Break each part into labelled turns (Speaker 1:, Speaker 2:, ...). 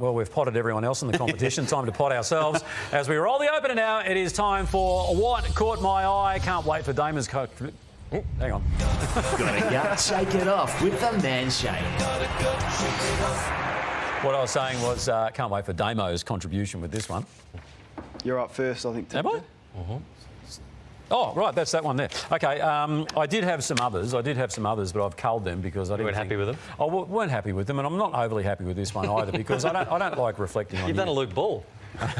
Speaker 1: Well, we've potted everyone else in the competition. Time to pot ourselves. As we roll the opener now, it is time for What Caught My Eye. Can't wait for Damon's coach. Oh, hang on.
Speaker 2: Gotta shake it off with the man shake.
Speaker 1: What I was saying was can't wait for Damo's contribution with this one.
Speaker 3: You're up first, I think.
Speaker 1: Am I? Oh, right, that's that one there. OK, I did have some others, but I've culled them because I didn't
Speaker 4: weren't happy with them?
Speaker 1: I weren't happy with them, and I'm not overly happy with this one either because I don't like reflecting on
Speaker 4: You've done a Luke Ball.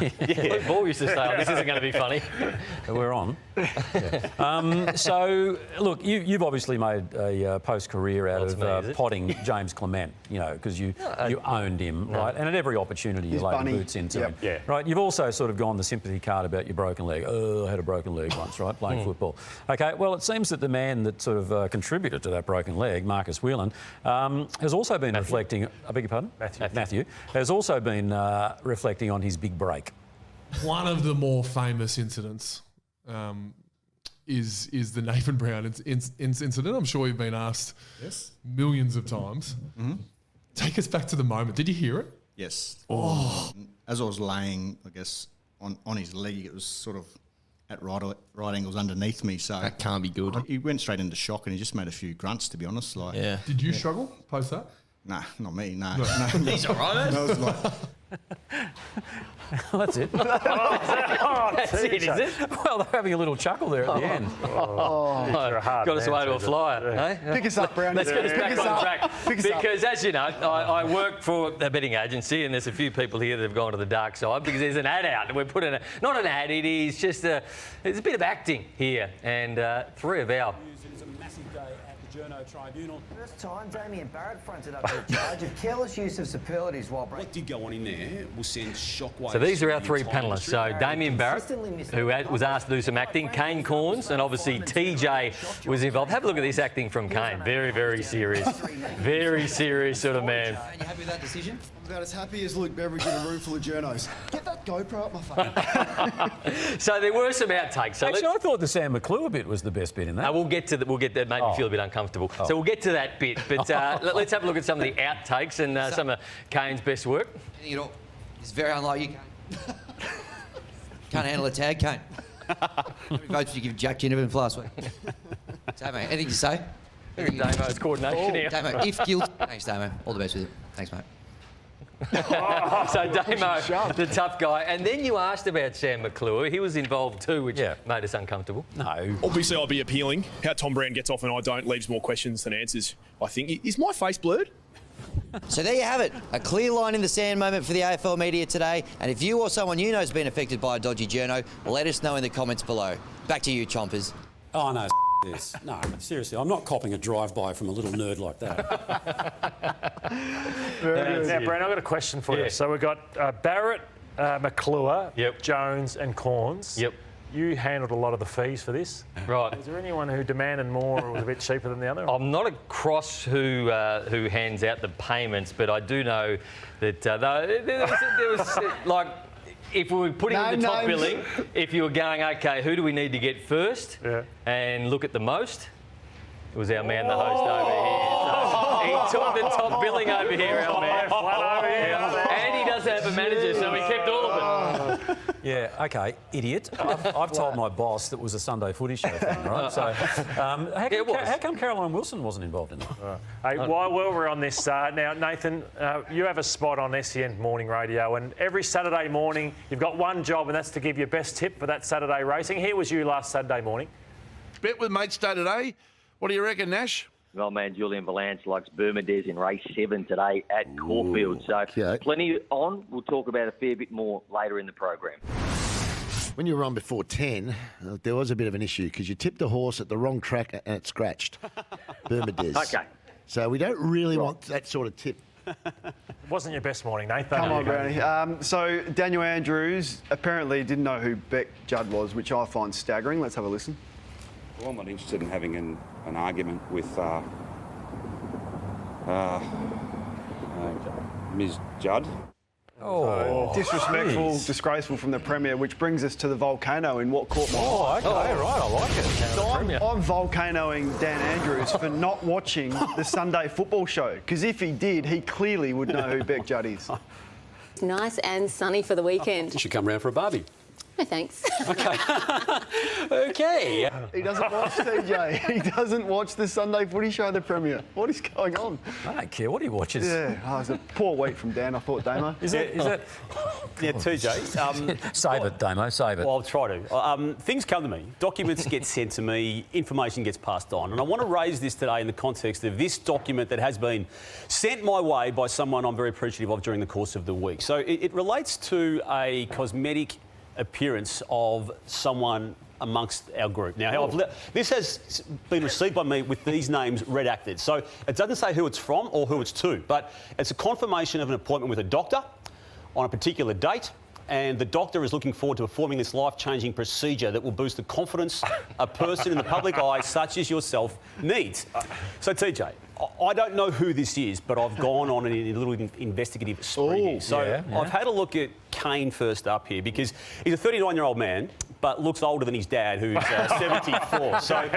Speaker 4: Luke Ball used to say, oh, this isn't going to be funny.
Speaker 1: We're on. Yeah. So, look, you've obviously made a post-career out of potting James Clement, you know, because you owned him, right? And at every opportunity you laid the boots into him.
Speaker 4: Yeah.
Speaker 1: Right? You've also sort of gone the sympathy card about your broken leg. Oh, I had a broken leg once, right, playing football. OK, well, it seems that the man that sort of contributed to that broken leg, Marcus Whelan, has also been reflecting... I beg your pardon? Matthew. Has also been reflecting on his big break.
Speaker 5: One of the more famous incidents is the Nathan Brown incident. I'm sure you've been asked millions of times. Take us back to the moment. Did you hear it?
Speaker 6: Yes. Oh. As I was laying, I guess, on his leg, it was sort of at right angles underneath me. So
Speaker 2: That can't be good.
Speaker 6: He went straight into shock and he just made a few grunts, to be honest. Like,
Speaker 2: Yeah.
Speaker 5: Did you struggle post that?
Speaker 6: Nah, not me. No.
Speaker 2: He's all right,
Speaker 6: No, it was like,
Speaker 1: That's it.
Speaker 4: That's it, is it?
Speaker 1: Well, they're having a little chuckle there at the end.
Speaker 4: Got us away to a flyer. Eh?
Speaker 3: Pick us up, Browny.
Speaker 4: Let's get us back on track.
Speaker 3: Pick us up.
Speaker 4: Because, as you know, I work for a betting agency and there's a few people here that have gone to the dark side because there's an ad out. And we're putting not an ad, it is just there's a bit of acting here. And three of our...
Speaker 1: It's a massive day at the Journo Tribunal.
Speaker 7: First time, Damien Barrett fronted up to a charge of careless use of superlatives while breaking.
Speaker 8: What did go on in there will send shockwaves.
Speaker 4: So these are our
Speaker 8: through
Speaker 4: three
Speaker 8: the entire
Speaker 4: panellists. So
Speaker 8: industry.
Speaker 4: Damien Barrett, who was asked to do some acting, Kane Corns, and obviously TJ was involved. Have a look at this acting from Kane. Very, very serious. Very serious sort of man.
Speaker 2: Are you happy with that decision?
Speaker 3: I'm about as happy as Luke Beveridge in a room full of journos. Get that GoPro up my face.
Speaker 4: So there were some outtakes. So
Speaker 1: Actually, I thought the Sam McClure bit was the best bit in that.
Speaker 4: we'll get that. Made me feel a bit uncomfortable. So we'll get to that bit. But let's have a look at some of the outtakes and some of Kane's best work.
Speaker 2: Anything at all? It's very unlike you, Kane. Can't handle a tag, Kane. How many votes did you give Jack Ginnivan last week? Damo, anything to say?
Speaker 4: Damo's coordination here.
Speaker 2: Damo, if guilty... Thanks, Damo. All the best with it. Thanks, mate.
Speaker 4: So Damo, the tough guy. And then you asked about Sam McClure. He was involved too, which made us uncomfortable.
Speaker 1: No.
Speaker 9: Obviously, I'll be appealing. How Tom Brand gets off and I don't leaves more questions than answers, I think. Is my face blurred?
Speaker 2: So there you have it. A clear line in the sand moment for the AFL media today. And if you or someone you know has been affected by a dodgy journo, let us know in the comments below. Back to you, Chompers.
Speaker 10: Oh, no, this. No, seriously, I'm not copping a drive-by from a little nerd like that.
Speaker 11: Now, Brent, I've got a question for you. So we've got Barrett, McClure, Jones and Corns.
Speaker 4: Yep.
Speaker 11: You handled a lot of the fees for this.
Speaker 4: Right.
Speaker 11: Is there anyone who demanded more or was a bit cheaper than the other?
Speaker 4: I'm not across who hands out the payments, but I do know that there was like... If we were putting in the top billing, if you were going, OK, who do we need to get first and look at the most, it was our man, the host, over here. So he took the top billing over here, our man. And he does have a manager, so he kept all of it.
Speaker 1: Yeah, OK, idiot. I've told my boss that was a Sunday Footy Show thing, right? So how come Caroline Wilson wasn't involved in that?
Speaker 11: Hey, while we're on this, now, Nathan, you have a spot on SEN Morning Radio, and every Saturday morning you've got one job, and that's to give your best tip for that Saturday racing. Here was you last Saturday morning.
Speaker 12: Bet with mates day today. What do you reckon, Nash?
Speaker 13: Well, man, Julian Valance likes Bermudez in race 7 today at Caulfield. So plenty on. We'll talk about a fair bit more later in the program.
Speaker 14: When you were on before 10, there was a bit of an issue because you tipped a horse at the wrong track and it scratched. Bermudez.
Speaker 13: Okay.
Speaker 14: So we don't really want that sort of tip.
Speaker 11: It wasn't your best morning, Nathan.
Speaker 3: Come on, Browny. So Daniel Andrews apparently didn't know who Beck Judd was, which I find staggering. Let's have a listen.
Speaker 8: Well, I'm not interested in having an argument with Ms. Judd.
Speaker 3: Oh. Disrespectful, disgraceful from the Premier, which brings us to the volcano in what caught my eye.
Speaker 1: Oh, OK, right, I like it.
Speaker 3: So I'm volcanoing Dan Andrews for not watching the Sunday Football Show, because if he did, he clearly would know who Beck Judd is.
Speaker 15: Nice and sunny for the weekend.
Speaker 10: You should come round for a barbie.
Speaker 15: No, thanks.
Speaker 10: Okay.
Speaker 3: He doesn't watch TJ. He doesn't watch the Sunday Footy Show, the Premier. What is going on?
Speaker 1: I don't care what he watches.
Speaker 3: Yeah, it's a poor week from Dan, I thought, Damo.
Speaker 1: Is it?
Speaker 16: Yeah, TJ.
Speaker 1: Save it, Damo, save it.
Speaker 16: Well, I'll try to. Things come to me. Documents get sent to me. Information gets passed on. And I want to raise this today in the context of this document that has been sent my way by someone I'm very appreciative of during the course of the week. So it relates to a cosmetic appearance of someone amongst our group. Now, this has been received by me with these names redacted. So it doesn't say who it's from or who it's to, but it's a confirmation of an appointment with a doctor on a particular date, and the doctor is looking forward to performing this life-changing procedure that will boost the confidence a person in the public eye, such as yourself, needs. So, TJ, I don't know who this is, but I've gone on a little investigative spree here. So I've had a look at Kane first up here, because he's a 39-year-old man, but looks older than his dad, who's 74. So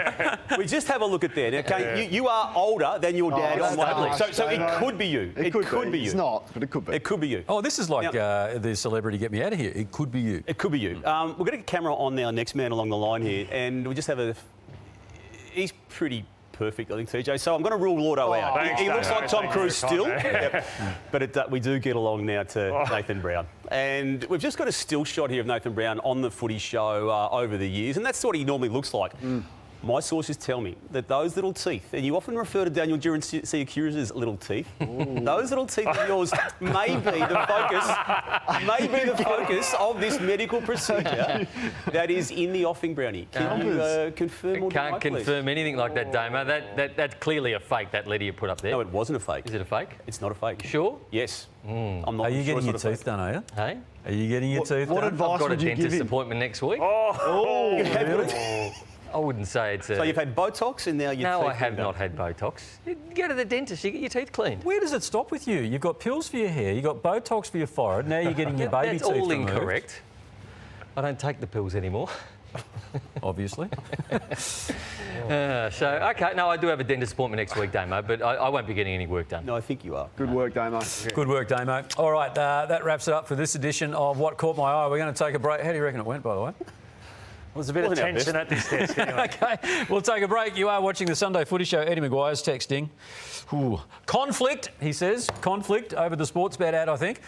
Speaker 16: we just have a look at there. Now, Kane, you are older than your dad on my belief. So it could be you. It could be you.
Speaker 3: It's not, but it could be.
Speaker 16: It could be you.
Speaker 1: Oh, this is like the celebrity get me out of here. It could be you.
Speaker 16: It could be you. We're going to get a camera on our next man along the line here, and we just have a... He's pretty perfect, I think, TJ. So I'm going to rule Lordo out.
Speaker 11: Thanks,
Speaker 16: he looks like Tom Cruise still.
Speaker 11: Yep.
Speaker 16: But we do get along now to Nathan Brown. And we've just got a still shot here of Nathan Brown on the Footy Show over the years, and that's what he normally looks like. My sources tell me that those little teeth, and you often refer to Daniel Duran-Ciacura's little teeth, those little teeth of yours may be the focus of this medical procedure that is in the offing, Brownie. Can you confirm or deny,
Speaker 4: Can't confirm anything like that, Damo. That's clearly a fake, that letter you put up there.
Speaker 16: No, it wasn't a fake.
Speaker 4: Is it a fake?
Speaker 16: It's not a fake.
Speaker 4: Sure?
Speaker 16: Yes. I'm not
Speaker 1: Are you
Speaker 16: sure
Speaker 1: getting your
Speaker 16: it's not a
Speaker 1: teeth
Speaker 16: fake.
Speaker 1: done, are you?
Speaker 4: Hey?
Speaker 1: Are you getting your teeth done?
Speaker 3: What advice
Speaker 4: I've got a
Speaker 3: would you give
Speaker 4: dentist
Speaker 3: him?
Speaker 4: appointment next week. I wouldn't say it's a...
Speaker 16: So you've had Botox and now your teeth...
Speaker 4: No, I have not had Botox. You go to the dentist, you get your teeth cleaned.
Speaker 1: Where does it stop with you? You've got pills for your hair, you've got Botox for your forehead, now you're getting your baby teeth removed.
Speaker 4: That's all incorrect. I don't take the pills anymore.
Speaker 1: Obviously.
Speaker 4: OK, no, I do have a dentist appointment next week, Damo, but I won't be getting any work done.
Speaker 16: No, I think you are.
Speaker 3: Good work, Damo.
Speaker 1: Good work, Damo. All right, that wraps it up for this edition of What Caught My Eye. We're going to take a break. How do you reckon it went, by the way?
Speaker 11: There's a bit of tension at this desk anyway.
Speaker 1: OK, we'll take a break. You are watching the Sunday Footy Show. Eddie Maguire's texting. Ooh. Conflict, he says. Conflict over the sports bet ad, I think.